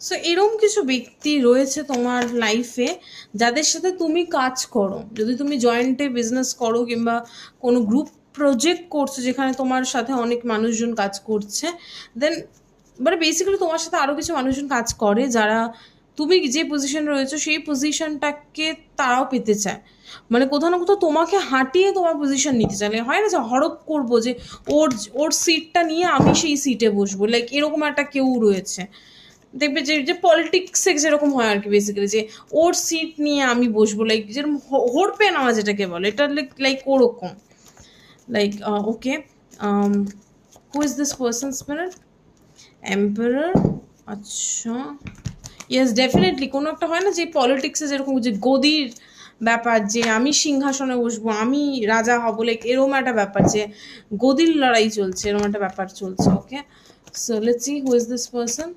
So এরকম কিছু ব্যক্তি রয়েছে তোমার লাইফে যাদের সাথে তুমি কাজ করো, যদি তুমি জয়েন্টে বিজনেস করো কিংবা কোনো গ্রুপ প্রজেক্ট করছো যেখানে তোমার সাথে অনেক মানুষজন কাজ করছে, দেন মানে বেসিক্যালি তোমার সাথে আরও কিছু মানুষজন কাজ করে যারা তুমি যে পজিশনে রয়েছো সেই পজিশনটাকে তারাও পেতে চায়, মানে কোথাও না কোথাও তোমাকে হাঁটিয়ে তোমার পজিশন নিতে চাইলে হয় না যে হড়প করবো যে ওর ওর সিটটা নিয়ে আমি সেই সিটে বসবো, লাইক এরকম একটা কেউ রয়েছে। দেখবে যে যে পলিটিক্সে যেরকম হয় আর কি, বেসিক্যালি যে ওর সিট নিয়ে আমি বসবো, লাইক যেরকম হড়পে নেওয়া যেটাকে বলে, এটা লাইক লাইক ওরকম। Like okay, who is this person spirit? Emperor. আচ্ছা, ইয়েস ডেফিনেটলি কোনো একটা হয় না যে পলিটিক্সে যেরকম যে গদির ব্যাপার, যে আমি সিংহাসনে বসবো, আমি রাজা হব, লাইক এরকম একটা ব্যাপার যে গদির লড়াই চলছে, এরকম একটা ব্যাপার চলছে। Okay, so let's see who is this person.